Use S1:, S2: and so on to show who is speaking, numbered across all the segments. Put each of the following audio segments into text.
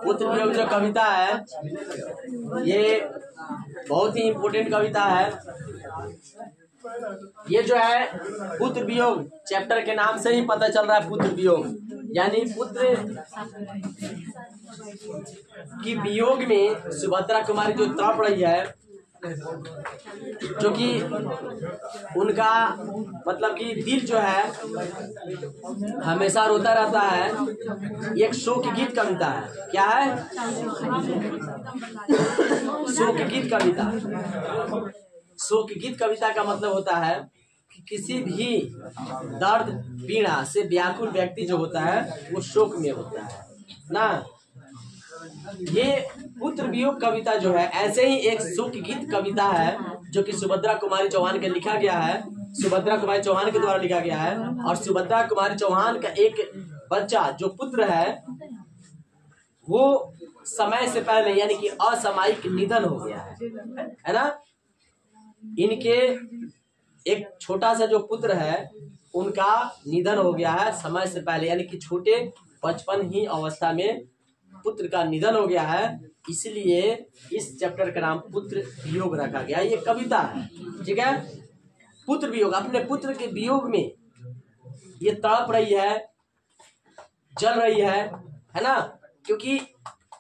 S1: पुत्र वियोग जो कविता है ये बहुत ही इम्पोर्टेंट कविता है। ये जो है पुत्र वियोग चैप्टर के नाम से ही पता चल रहा है। पुत्र वियोग यानी पुत्र की वियोग में सुभद्रा कुमारी जो तड़प रही है, जो कि उनका मतलब कि दिल जो है हमेशा रोता रहता है। एक शोक गीत कविता है। क्या है? शोक गीत कविता। शोक गीत कविता का मतलब होता है कि किसी भी दर्द पीड़ा से व्याकुल व्यक्ति जो होता है वो शोक में होता है ना। ये पुत्र वियोग कविता जो है ऐसे ही एक शोक गीत कविता है जो कि सुभद्रा कुमारी चौहान के लिखा गया है। सुभद्रा कुमारी चौहान के द्वारा लिखा गया है। और सुभद्रा कुमारी चौहान का एक बच्चा जो पुत्र है वो समय से पहले यानी कि असामयिक निधन हो गया है ना। इनके एक छोटा सा जो पुत्र है उनका निधन हो गया है समय से पहले, यानी कि छोटे बचपन ही अवस्था में पुत्र का निधन हो गया है। इसलिए इस चैप्टर का नाम पुत्र वियोग रखा गया। ये कविता है, ठीक है। पुत्र वियोग, अपने पुत्र के वियोग में ये तड़प रही है, जल रही है ना। क्योंकि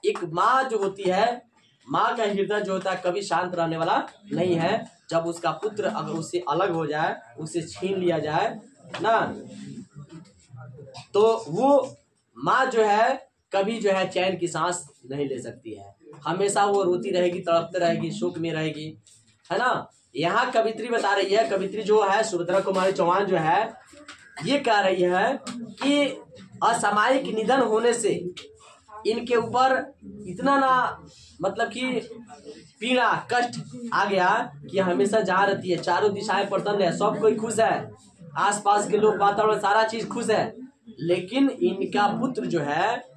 S1: एक माँ जो होती है, माँ का हृदय जो होता है कभी शांत रहने वाला नहीं है। जब उसका पुत्र अगर उससे अलग हो जाए, उसे छीन लिया जाए ना, तो वो माँ जो है कभी जो है चैन की सांस नहीं ले सकती है। हमेशा वो रोती रहेगी, तड़पती रहेगी, शोक में रहेगी, है ना। यहाँ कवित्री बता रही है, कवित्री जो है सुभद्रा कुमारी चौहान जो है ये कह रही है कि असामयिक निधन होने से इनके ऊपर इतना ना मतलब कि पीड़ा कष्ट आ गया कि हमेशा जहाँ रहती है चारों दिशाएं प्रसन्न है, सब कोई खुश है, आसपास के लोग, वातावरण, सारा चीज खुश है। लेकिन इनका पुत्र जो है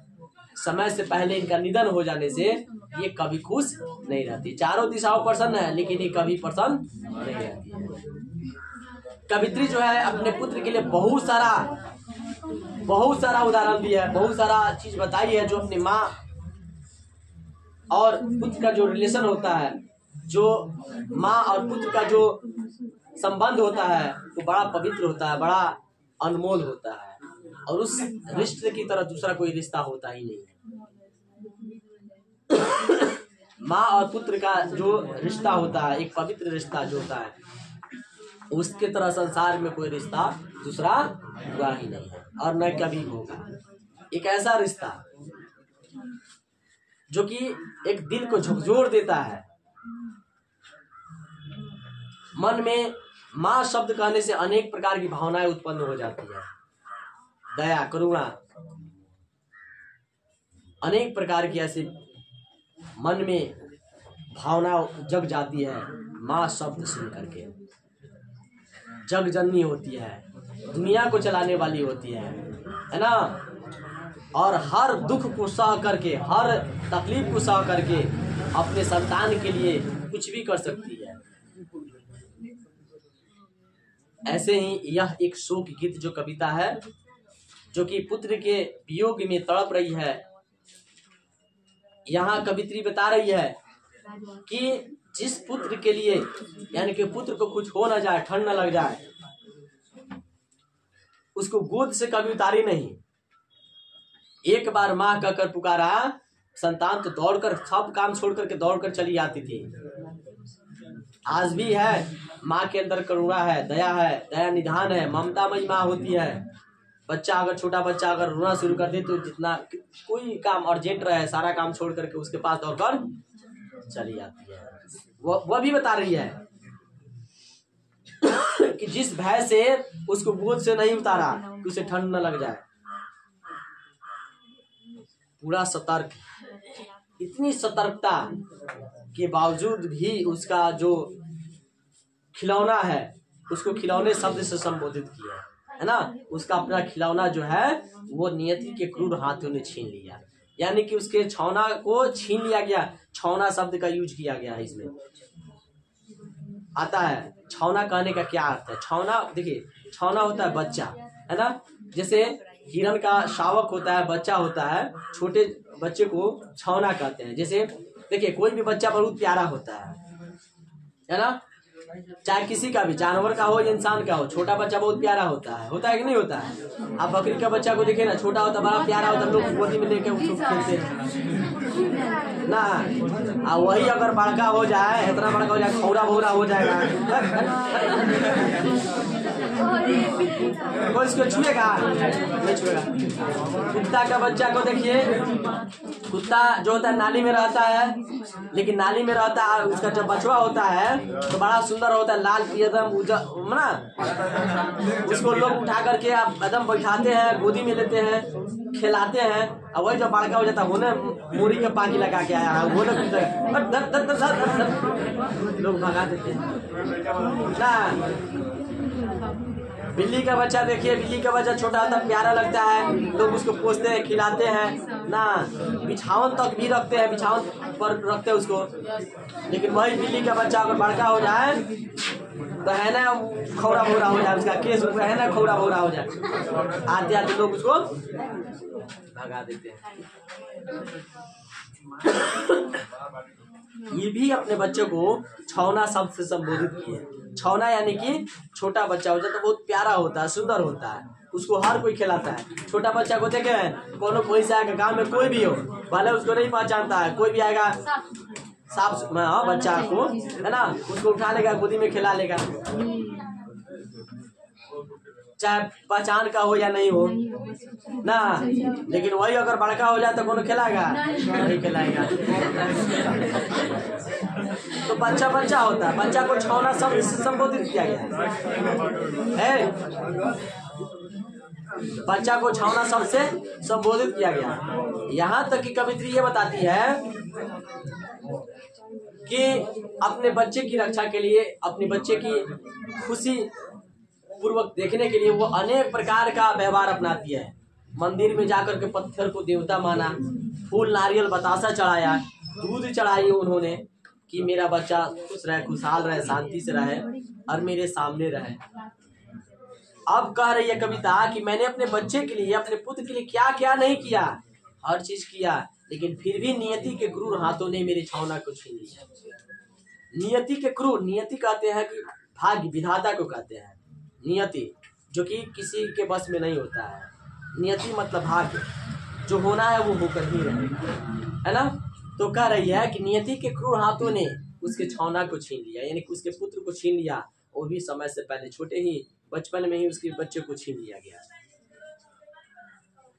S1: समय से पहले इनका निधन हो जाने से ये कभी खुश नहीं रहती। चारों दिशाओं प्रसन्न है लेकिन ये कभी प्रसन्न नहीं रहती है। कवित्री जो है अपने पुत्र के लिए बहुत सारा उदाहरण दिया है, बहुत सारा चीज बताई है जो अपनी माँ और पुत्र का जो रिलेशन होता है, जो माँ और पुत्र का जो संबंध होता है वो बड़ा पवित्र होता है, बड़ा अनमोल होता है। और उस रिश्ते की तरह दूसरा कोई रिश्ता होता ही नहीं है। माँ और पुत्र का जो रिश्ता होता है, एक पवित्र रिश्ता जो होता है, उसके तरह संसार में कोई रिश्ता दूसरा हुआ ही नहीं है और न कभी होगा। एक ऐसा रिश्ता जो कि एक दिल को झकझोर देता है। मन में माँ शब्द कहने से अनेक प्रकार की भावनाएं उत्पन्न हो जाती है। दया, करुणा, अनेक प्रकार की ऐसी मन में भावना जग जाती है। माँ शब्द सुन करके जग जननी होती है, दुनिया को चलाने वाली होती है ना। और हर दुख को सह करके, हर तकलीफ को सह करके अपने संतान के लिए कुछ भी कर सकती है। ऐसे ही यह एक शोक गीत जो कविता है जो कि पुत्र के वियोग में तड़प रही है। यहाँ कवित्री बता रही है कि जिस पुत्र के लिए यानी कि पुत्र को कुछ हो ना जाए, ठंड न लग जाए, उसको गोद से कभी उतारी नहीं। एक बार माँ कहकर पुकारा, संतान तो दौड़कर सब काम छोड़ करके दौड़कर चली आती थी। आज भी है, माँ के अंदर करुणा है, दया निधान है, ममतामयी माँ होती है। बच्चा अगर, छोटा बच्चा अगर रोना शुरू कर दे तो जितना कोई काम अर्जेंट रहे सारा काम छोड़ करके उसके पास दौड़कर चली आती है। वह भी बता रही है कि जिस भय से उसको गोद से नहीं उतारा कि उसे ठंड न लग जाए, पूरा सतर्क, इतनी सतर्कता के बावजूद भी उसका जो खिलौना है उसको खिलौने शब्द से संबोधित किया है ना। उसका अपना खिलौना जो है वो नियति के क्रूर हाथों ने छीन लिया, यानी कि उसके छौना को छीन लिया गया। छौना शब्द का यूज किया गया है इसमें। आता है। छौना कहने का क्या अर्थ है? छौना देखिए, छौना होता है बच्चा, है ना। जैसे हिरण का शावक होता है, बच्चा होता है, छोटे बच्चे को छौना कहते हैं। जैसे देखिए, कोई भी बच्चा बहुत प्यारा होता है ना, चाहे किसी का भी, जानवर का हो या इंसान का हो, छोटा बच्चा बहुत प्यारा होता है कि नहीं होता है? आप बकरी का बच्चा को देखिए ना, छोटा होता है, बड़ा प्यारा होता है, लोग गोदी में लेके उसको खेलते हैं ना। वही अगर बड़का हो जाए, इतना बड़का हो जाए, खौरा भौरा हो जाएगा, कोई इसको छुएगा? नहीं छुएगा। कुत्ता का बच्चा को देखिए, कुत्ता जो होता है नाली में रहता है, लेकिन नाली में रहता है, उसका जब बछवा होता है तो बड़ा सुंदर होता है, लाल एकदम ना। उसको लोग उठा करके आप एकदम बैठाते हैं, गोदी में लेते हैं, खिलाते हैं। और वही जब बड़का हो जाता है, वो ना मूरी के पानी लगा के आया है, वो ना लोग भगा देते हैं ना। बिल्ली का बच्चा देखिए, बिल्ली का बच्चा छोटा होता है, प्यारा लगता है, लोग उसको पोसते हैं, खिलाते हैं ना, बिछावन तक भी रखते हैं, बिछावन पर रखते हैं उसको। लेकिन वही बिल्ली का बच्चा अगर बड़का हो जाए तो है ना खौरा भौरा हो जाए, उसका केस है ना खौरा भौरा हो जाए, आते आते लोग उसको भगा देते हैं। ये भी अपने बच्चों को छौना शब्द से संबोधित किए। छौना यानी कि छोटा बच्चा होता है तो बहुत प्यारा होता है, सुंदर होता है, उसको हर कोई खिलाता है। छोटा बच्चा को देखे, कोई से आएगा, गांव में कोई भी हो, भले उसको नहीं पहचानता है, कोई भी आएगा, साफ बच्चा को, है ना, उसको उठा लेगा, गोदी में खिला लेगा, चाहे पहचान का हो या नहीं हो ना। लेकिन वही अगर बड़का हो जाए तो कौन खिलाएगा? नहीं खिलाएगा। तो बच्चा बच्चा होता है, बच्चा को छौना शब्द से संबोधित किया गया है। बच्चा को छौना शब्द से संबोधित किया गया। यहाँ तक कि कवित्री ये बताती है कि अपने बच्चे की रक्षा के लिए, अपने बच्चे की खुशी पूर्वक देखने के लिए वो अनेक प्रकार का व्यवहार अपनाती है। मंदिर में जाकर के पत्थर को देवता माना, फूल नारियल बतासा चढ़ाया, दूध चढ़ाई उन्होंने कि मेरा बच्चा खुश रहे, खुशहाल रहे, शांति से रहे और मेरे सामने रहे। अब कह रही है कविता कि मैंने अपने बच्चे के लिए, अपने पुत्र के लिए क्या क्या नहीं किया, हर चीज किया, लेकिन फिर भी नियति के क्रूर हाथों ने मेरे छौना को छीन लिया। नियति के क्रूर, नियति कहते हैं कि भाग्य, विधाता को कहते हैं नियति, जो कि किसी के बस में नहीं होता है। नियति मतलब भाग्य, जो होना है वो होकर ही रहेगा, है ना। तो कह रही है कि नियति के क्रूर हाथों ने उसके छौना को छीन लिया, यानी कि उसके पुत्र को छीन लिया, वो भी समय से पहले, छोटे ही बचपन में ही उसके बच्चे को छीन लिया गया।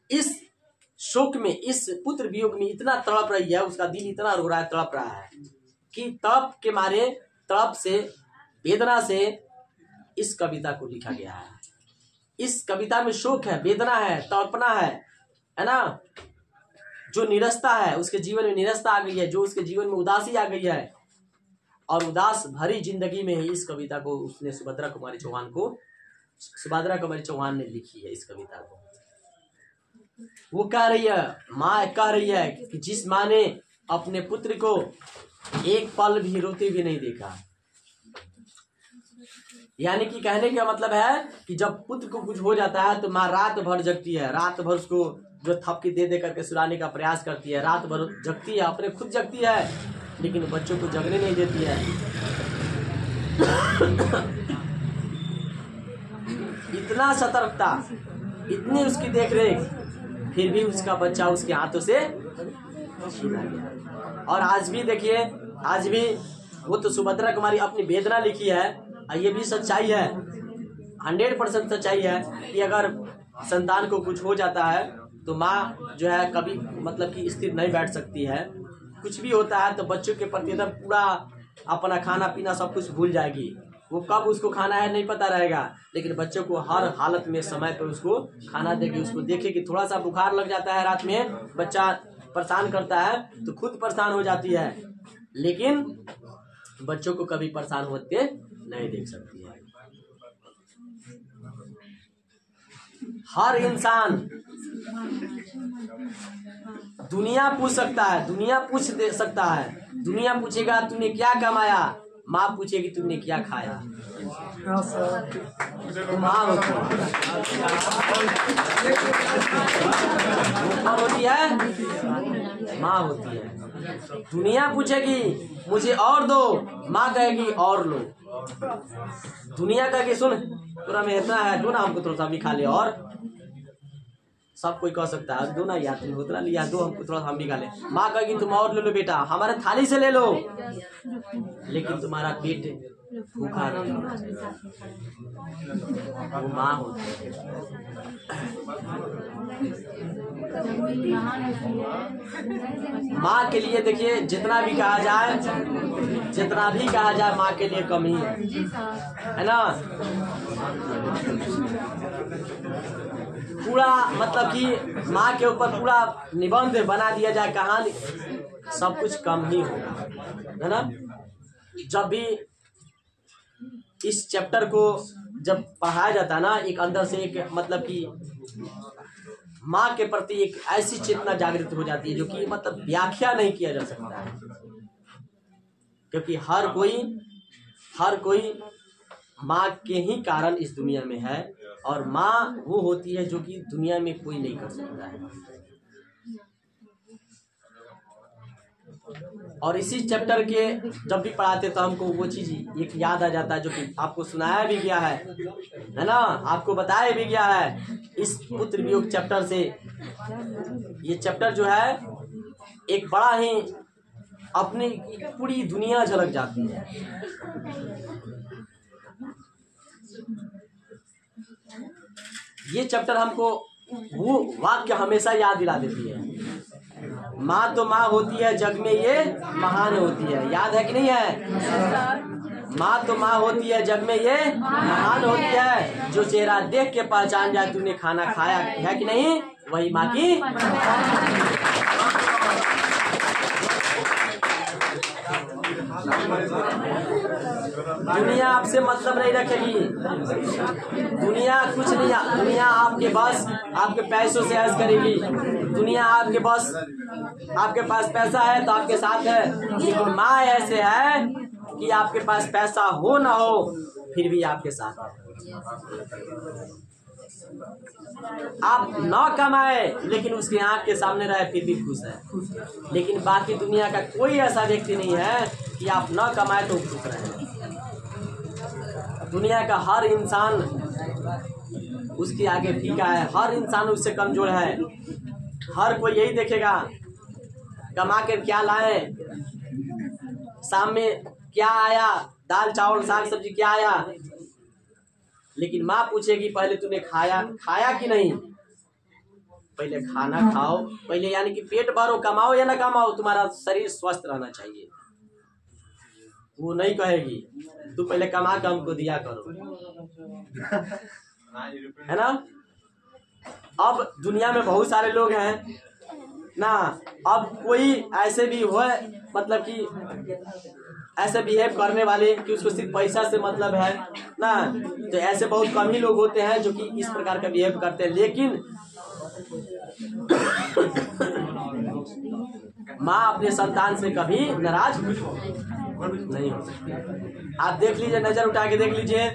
S1: इस शोक में, इस पुत्र वियोग में इतना तड़प रही है, उसका दिल इतना रो रहा है, तड़प रहा है कि तड़प के मारे, तड़प से, वेदना से इस कविता को लिखा गया है। इस कविता में शोक है, वेदना है, तड़पना है ना। जो निरस्ता है, उसके जीवन में निरस्ता आ गई है, जो उसके जीवन में उदासी आ गई है, और उदास भरी जिंदगी में ही इस कविता को उसने सुभद्रा कुमारी चौहान ने लिखी है इस कविता को। वो कह रही है, माँ कह रही है कि जिस माँ ने अपने पुत्र को एक पल भी रोते हुए नहीं देखा, यानी कि कहने का मतलब है कि जब पुत्र को कुछ हो जाता है तो माँ रात भर जगती है, रात भर उसको जो थपकी दे दे करके सुलाने का प्रयास करती है, रात भर जगती है, अपने खुद जगती है, लेकिन बच्चों को जगने नहीं देती है। इतना सतर्कता, इतनी उसकी देखरेख, फिर भी उसका बच्चा उसके हाथों से छीना गया। और आज भी देखिए, आज भी वो तो सुभद्रा कुमारी अपनी वेदना लिखी है, ये भी सच्चाई है, 100% सच्चाई है कि अगर संतान को कुछ हो जाता है तो माँ जो है कभी मतलब कि स्थिर नहीं बैठ सकती है। कुछ भी होता है तो बच्चों के प्रति एकदम पूरा अपना खाना पीना सब कुछ भूल जाएगी। वो कब उसको खाना है नहीं पता रहेगा, लेकिन बच्चों को हर हालत में समय पर उसको खाना देगी। उसको देखे कि थोड़ा सा बुखार लग जाता है रात में, बच्चा परेशान करता है तो खुद परेशान हो जाती है, लेकिन बच्चों को कभी परेशान होते नहीं देख सकती है। हर इंसान दुनिया पूछ सकता है, दुनिया पूछ दे सकता है, दुनिया पूछेगा तूने क्या कमाया, माँ पूछेगी तुमने क्या खाया, तो माँ होती है, माँ होती है। दुनिया पूछेगी मुझे और दो, माँ कहेगी और लो। दुनिया कहेगी सुन पूरा में इतना है, दो ना हमको थोड़ा सा भी खा ले। और सब कोई कह सकता है दो ना यार, तुम उतना लिया दो हमको थोड़ा हम भी खा ले। माँ कहेगी तुम और ले लो बेटा, हमारे थाली से ले लो, लेकिन तुम्हारा पेट भूखा नहीं, वो माँ होती है। माँ के लिए देखिए जितना भी कहा जाए माँ के लिए कम ही है ना। पूरा मतलब कि माँ के ऊपर पूरा निबंध बना दिया जाए, कहानी, सब कुछ कम ही होगा, है ना। जब भी इस चैप्टर को जब पढ़ाया जाता है ना, एक अंदर से एक मतलब कि माँ के प्रति एक ऐसी चेतना जागृत हो जाती है जो कि मतलब व्याख्या नहीं किया जा सकता है, क्योंकि हर कोई माँ के ही कारण इस दुनिया में है, और माँ वो होती है जो कि दुनिया में कोई नहीं कर सकता है। और इसी चैप्टर के जब भी पढ़ाते तो हमको वो चीज एक याद आ जाता है जो कि आपको सुनाया भी गया है ना, आपको बताया भी गया है। इस पुत्र वियोग चैप्टर से ये चैप्टर जो है एक बड़ा ही अपनी पूरी दुनिया झलक जाती है। ये चैप्टर हमको वो वाक्य हमेशा याद दिला देती है, माँ तो माँ होती है जग में ये महान होती है। याद है कि नहीं है? माँ तो माँ होती है जग में ये महान होती है, जो चेहरा देख के पहचान जाए तूने खाना खाया है कि नहीं, वही माँ की। दुनिया आपसे मतलब नहीं रखेगी, दुनिया कुछ नहीं, दुनिया आपके बस आपके पैसों से ऐश करेगी। दुनिया आपके बस आपके पास पैसा है तो आपके साथ है, लेकिन माँ ऐसे है कि आपके पास पैसा हो ना हो फिर भी आपके साथ है। आप न कमाए लेकिन उसकी आंख के सामने रहे फिर भी खुश है। लेकिन बाकी दुनिया का कोई ऐसा व्यक्ति नहीं है कि आप न कमाए तो खुश रहे। दुनिया का हर इंसान उसके आगे फीका है, हर इंसान उससे कमजोर है। हर कोई यही देखेगा कमा के क्या लाए, शाम में क्या आया, दाल चावल साग सब्जी क्या आया। लेकिन माँ पूछेगी पहले तूने खाया कि नहीं, पहले खाना खाओ, पहले यानी कि पेट भरो, कमाओ या ना कमाओ, तुम्हारा शरीर स्वस्थ रहना चाहिए। वो नहीं कहेगी तू पहले कमा के हमको दिया करो, है ना। अब दुनिया में बहुत सारे लोग हैं ना, अब कोई ऐसे भी हो मतलब कि ऐसे बिहेव करने वाले कि उसको सिर्फ पैसा से मतलब है ना, तो ऐसे बहुत कम ही लोग होते हैं जो कि इस प्रकार का बिहेव करते हैं। लेकिन माँ अपने संतान से कभी नाराज नहीं हो सकती। आप देख लीजिए, नजर उठा के देख लीजिए,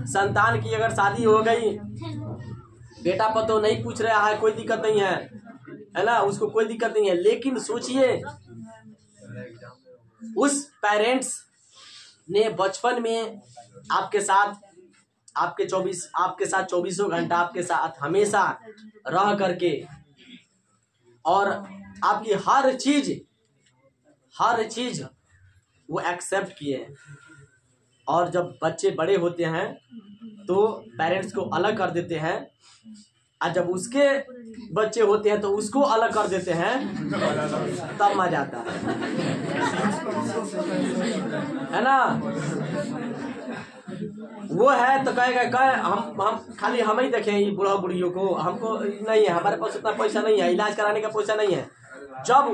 S1: संतान की अगर शादी हो गई, बेटा पतो नहीं पूछ रहा है, कोई दिक्कत नहीं है ना, उसको कोई दिक्कत नहीं है। लेकिन सोचिए उस पेरेंट्स ने बचपन में आपके साथ 24 घंटा आपके साथ हमेशा रह करके और आपकी हर चीज वो एक्सेप्ट किए। और जब बच्चे बड़े होते हैं तो पेरेंट्स को अलग कर देते हैं, और जब उसके बच्चे होते हैं तो उसको अलग कर देते हैं, तब मजा आता है ना। वो है तो कहेगा हम खाली हम ही देखें ये बूढ़ा बुढ़ियों को, हमको नहीं है, हमारे पास उतना पैसा नहीं है, इलाज कराने का पैसा नहीं है। जब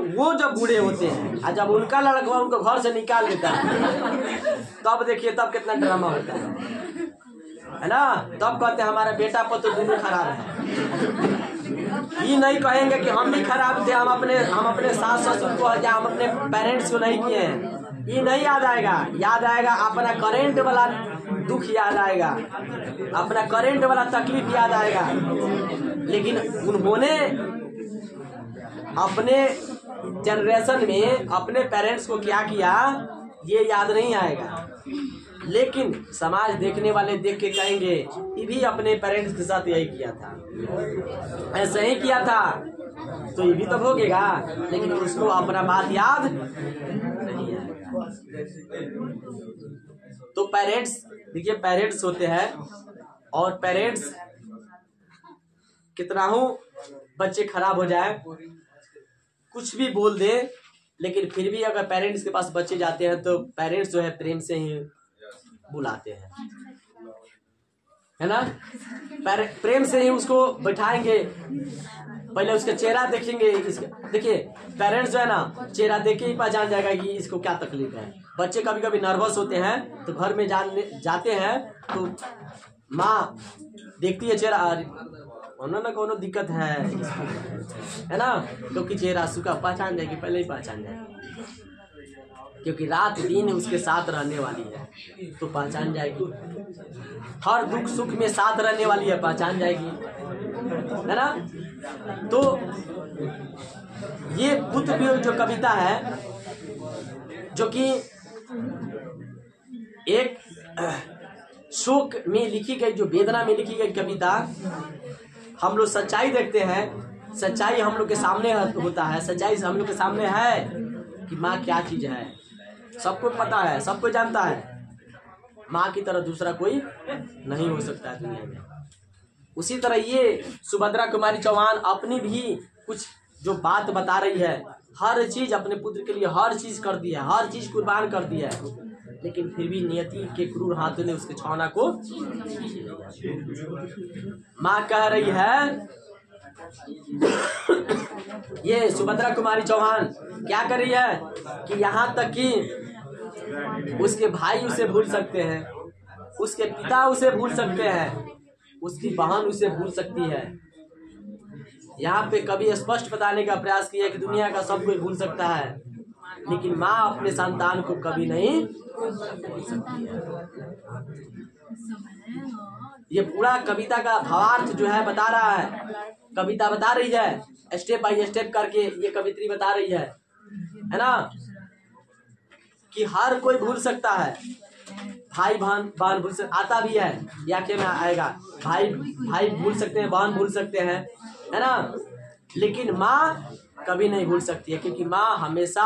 S1: बूढ़े होते हैं और जब उनका लड़का उनको घर से निकाल देता है, तब देखिए तब कितना ड्रामा होता है ना। तब कहते हैं हमारा बेटा पर तो दोनों खराब है। ये नहीं कहेंगे कि हम भी खराब थे, हम अपने सास ससुर को या हम अपने पेरेंट्स को नहीं किए हैं। ये नहीं याद आएगा, याद आएगा अपना करेंट वाला दुख याद आएगा, अपना करेंट वाला तकलीफ याद आएगा। लेकिन उन्होंने अपने जनरेशन में अपने पेरेंट्स को क्या किया ये याद नहीं आएगा। लेकिन समाज देखने वाले देख के कहेंगे ये भी अपने पेरेंट्स के साथ यही किया था, ऐसा ही किया था, तो ये भी तो भोगेगा। लेकिन उसको अपना बात याद नहीं आएगा। तो पेरेंट्स देखिए, पेरेंट्स होते हैं और पेरेंट्स कितना हो बच्चे खराब हो जाए, कुछ भी बोल दे, लेकिन फिर भी अगर पेरेंट्स के पास बच्चे जाते हैं तो पेरेंट्स जो है प्रेम से ही बुलाते हैं, है ना। प्रेम से ही उसको बैठाएंगे, पहले उसका चेहरा देखेंगे। देखिए पेरेंट्स जो है ना चेहरा देख के ही पहचान जाएगा कि इसको क्या तकलीफ है। बच्चे कभी कभी नर्वस होते हैं तो घर में जाते हैं तो माँ देखती है चेहरा, ना कोनो दिक्कत है ना, क्योंकि चेहरा सूखा पहचान जाएगी, पहले ही पहचान जाएगी, क्योंकि रात दिन उसके साथ रहने वाली है तो पहचान जाएगी। हर दुख सुख में साथ रहने वाली है, पहचान जाएगी, है ना। तो ये पुत्र वियोग जो कविता है, जो कि एक शोक में लिखी गई, जो वेदना में लिखी गई कविता, हम लोग सच्चाई देखते हैं, सच्चाई हम लोग के सामने होता है, सच्चाई हम लोग के सामने है कि माँ क्या चीज है, सबको पता है, सबको जानता है। माँ की तरह दूसरा कोई नहीं हो सकता है दुनिया में। उसी तरह ये सुभद्रा कुमारी चौहान अपनी भी कुछ जो बात बता रही है, हर चीज अपने पुत्र के लिए हर चीज कर दी है, हर चीज कुर्बान कर दी है, लेकिन फिर भी नियति के क्रूर हाथों ने उसके छौना को। माँ कह रही है, ये सुभद्रा कुमारी चौहान क्या कर रही है कि यहाँ तक कि उसके भाई उसे भूल सकते हैं, उसके पिता उसे भूल सकते हैं, उसकी बहन उसे भूल सकती है। यहाँ पे कभी स्पष्ट बताने का प्रयास किया कि दुनिया का सब कोई भूल सकता है, लेकिन माँ अपने संतान को कभी नहीं भूल सकती है। ये पूरा कविता का भावार्थ जो है बता रहा है, कविता बता रही है, स्टेप बाय स्टेप करके ये कवित्री बता रही है ना, कि हर कोई भूल सकता है, भाई बहन भूल सकते, आता भी है व्याख्या में आएगा, भाई भूल सकते हैं, बहन भूल सकते हैं, है ना, लेकिन माँ कभी नहीं भूल सकती है, क्योंकि माँ हमेशा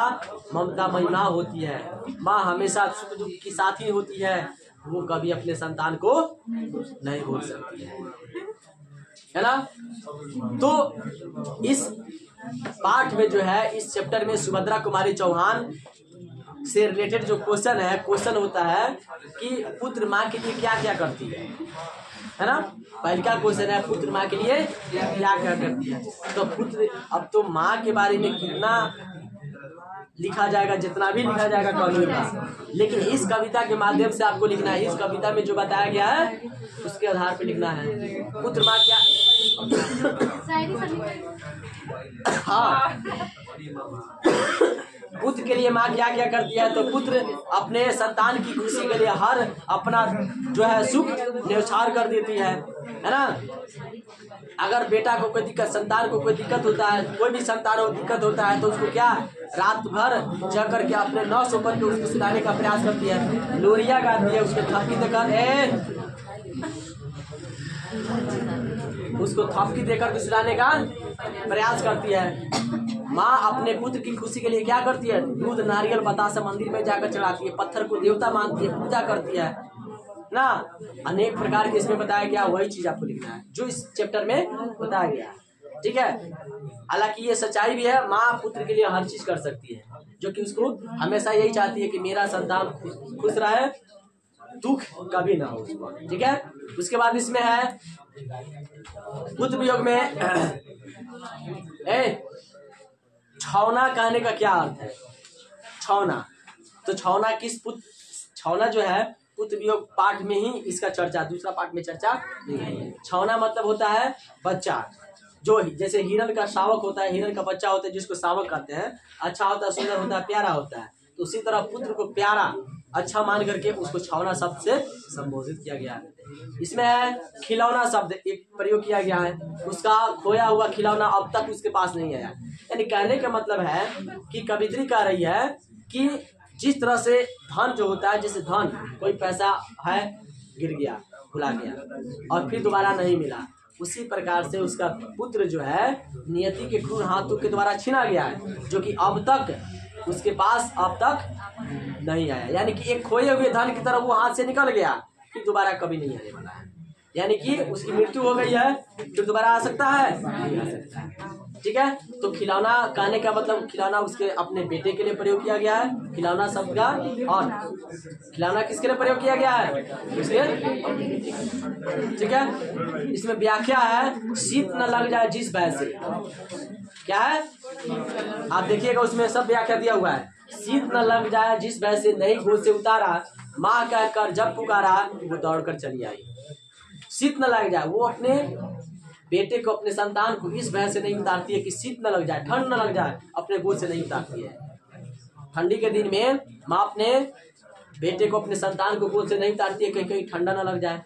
S1: ममता महिमा होती है, माँ हमेशा सुख दुख की साथी होती है, वो कभी अपने संतान को नहीं भूल सकती है ना। तो इस पाठ में जो है, इस चैप्टर में सुभद्रा कुमारी चौहान से रिलेटेड जो क्वेश्चन है, क्वेश्चन होता है कि पुत्र माँ के लिए क्या क्या करती है ना। पहला क्वेश्चन है पुत्र माँ के लिए क्या क्या करती है। तो पुत्र, अब तो माँ के बारे में कितना लिखा जाएगा, जितना भी लिखा जाएगा कम होगा, लेकिन इस कविता के माध्यम से आपको लिखना है, इस कविता में जो बताया गया है उसके आधार पर लिखना है। पुत्र माँ क्या, हाँ, पुत्र के लिए माँ क्या क्या करती है। तो पुत्र अपने संतान की खुशी के लिए हर अपना जो है सुख न्यौछावर कर देती है ना। अगर बेटा को कोई दिक्कत, संतान को कोई दिक्कत होता है, कोई भी संतान को दिक्कत होता है, तो उसको क्या रात भर जग करके अपने नौ सौ पर उसको सुनाने का प्रयास करती है, लोरिया गाती है, उसके थपकी देकर उसको थपकी देकर सुनाने का प्रयास करती है। माँ अपने पुत्र की खुशी के लिए क्या करती है, दूध नारियल बतासा मंदिर में जाकर चढ़ाती है, पत्थर को देवता मानती है, पूजा करती है ना। अनेक प्रकार के इसमें बताया गया, वही चीज आपको लिखना है जो इस चैप्टर में बताया गया, ठीक है। हालांकि ये सच्चाई भी है, माँ पुत्र के लिए हर चीज कर सकती है, जो कि उसको हमेशा यही चाहती है कि मेरा संतान खुश रहे, दुख कभी ना हो, ठीक है। उसके बाद इसमें है पुत्र वियोग में छौना कहने का क्या अर्थ है। छौना, तो छौना किस पुत्र, छौना जो है पुत्र वियोग पाठ में ही इसका चर्चा, दूसरा पाठ में चर्चा नहीं है। छौना मतलब होता है बच्चा, जो जैसे हिरण का शावक होता है, हिरण का बच्चा होता है जिसको शावक कहते हैं, अच्छा होता है, सुंदर होता है, प्यारा होता है, तो उसी तरह पुत्र को प्यारा अच्छा मान करके उसको छावना शब्द से संबोधित किया गया है। इसमें है खिलौना शब्द एक प्रयोग किया गया है, उसका खोया हुआ खिलौना अब तक उसके पास नहीं आया। यानी कहने का मतलब है कि कवित्री कह रही है कि जिस तरह से धन जो होता है, जैसे धन कोई पैसा है गिर गया, भुला गया और फिर दोबारा नहीं मिला, उसी प्रकार से उसका पुत्र जो है नियति के क्रूर हाथों के द्वारा छीना गया है, जो कि अब तक उसके पास अब तक नहीं आया। यानी कि एक खोए हुए धन की तरह वो हाथ से निकल गया, फिर दोबारा कभी नहीं आने वाला है। यानी कि उसकी मृत्यु हो गई है, फिर दोबारा आ सकता है, नहीं आ सकता है। ठीक है, तो खिलौना कहने का मतलब खिलौना उसके अपने बेटे के लिए प्रयोग किया गया है, खिलौना शब्द का। और खिलौना किसके लिए प्रयोग किया गया है? उसके। ठीक है, इसमें व्याख्या है शीत न लग जाए जिस भय से। क्या है आप देखिएगा, उसमें सब व्याख्या दिया हुआ है। शीत न लग जाए जिस भय से नहीं गोद से उतारा, माँ कहकर जब पुकारा वो दौड़कर चली आई। शीत न लग जाए, वो अपने बेटे को, अपने संतान को इस भय से नहीं उतारती है कि शीत न लग जाए, ठंड न लग जाए, अपने गोद से नहीं उतारती है। ठंडी के दिन में माँ अपने बेटे को, अपने संतान को गोद से नहीं उतारती है कहीं कहीं ठंडा न लग जाए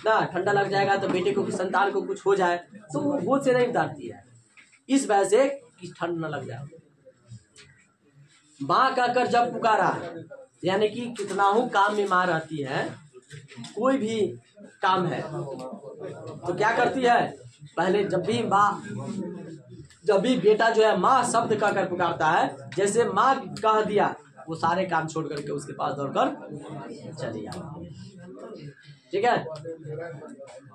S1: ना, ठंडा लग जाएगा तो बेटे को, संतान को कुछ हो जाए, तो वो गोद से नहीं उतारती है इस भय से कि ठंड न लग जाए। माँ कहकर जब पुकारा, यानी कि कितना हूँ काम में माँ रहती है, कोई भी काम है तो क्या करती है, पहले जब भी बेटा जो है माँ शब्द कहकर पुकारता है, जैसे माँ कह दिया वो सारे काम छोड़ करके उसके पास दौड़कर चली जाती है। ठीक है,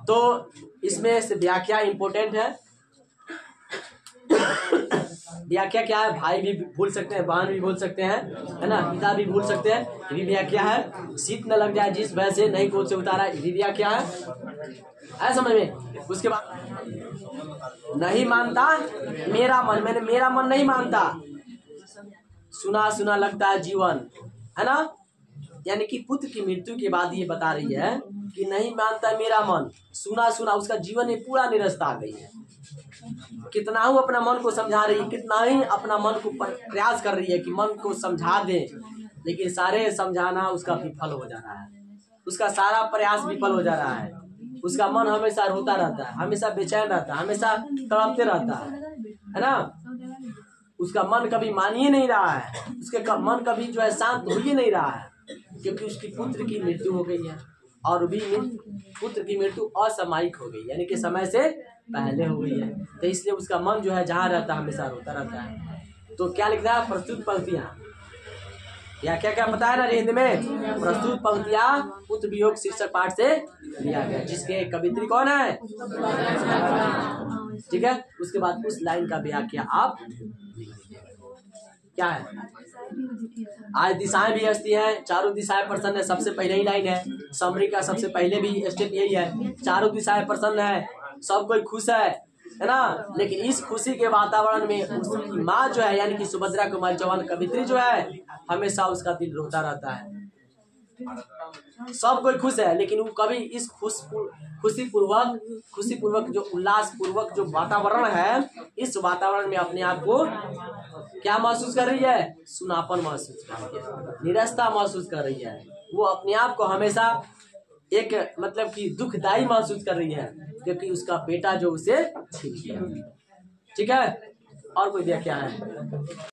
S1: तो इसमें से व्याख्या इंपॉर्टेंट है। व्याख्या क्या है? भाई भी भूल सकते हैं, बहन भी भूल सकते हैं, है ना, पिता भी भूल सकते हैं, ये भी व्याख्या है। शीत न लग जाए जिस भय से नहीं गोद से उतारा, ये भी व्याख्या है समझ में। उसके बाद नहीं मानता मेरा मन, मैंने मेरा मन नहीं मानता, सुना सुना लगता है जीवन, है ना। यानी कि पुत्र की मृत्यु के बाद ये बता रही है कि नहीं मानता मेरा मन, सुना सुना, उसका जीवन में पूरा निरस्ता आ गई है। कितना ही अपना मन को समझा रही है, कितना ही अपना मन को प्रयास कर रही है कि मन को समझा दे, लेकिन सारे समझाना उसका विफल हो जा रहा है, उसका सारा प्रयास विफल हो जा रहा है। उसका मन हमेशा रोता रहता है, हमेशा बेचैन रहता है, हमेशा तड़पते रहता है ना। उसका मन कभी मान ही नहीं रहा है, उसके मन कभी जो है शांत हो ही नहीं रहा है, क्योंकि उसकी पुत्र की मृत्यु हो गई है। और भी पुत्र की मृत्यु असामयिक हो गई, यानी कि समय से पहले हो गई है, तो इसलिए उसका मन जो है जहाँ रहता है हमेशा रोता रहता है। तो क्या लिखता है? प्रस्तुत पंक्तियां, या क्या क्या बताया ना हिंदी में, प्रस्तुत पंक्तियां पुत्र वियोग शीर्षक पाठ से लिया गया, जिसके कवित्री कौन है? ठीक है, उसके बाद उस लाइन का व्याख्या आप क्या है? आज दिशाएं भी हंसती हैं, चारों दिशाएं प्रसन्न है, सबसे पहले ही लाइन है। समरी का सबसे पहले भी स्टेप यही है, चारों दिशाएं प्रसन्न है, सब कोई खुश है ना। लेकिन इस खुशी के वातावरण में उसकी माँ जो है, यानी कि सुभद्रा कुमारी चौहान कवित्री जो है, हमेशा उसका दिल रोता रहता है। सब कोई खुश है, लेकिन वो कभी इस खुशी पूर्वक जो उल्लास पूर्वक जो वातावरण है, इस वातावरण में अपने आप को क्या महसूस कर रही है? सुनापन महसूस कर रही है, निरस्ता महसूस कर रही है। वो अपने आप को हमेशा एक मतलब कि दुखदायी महसूस कर रही है, क्योंकि उसका बेटा जो उसे छीन लिया। ठीक है, और कोई व्याख्या है?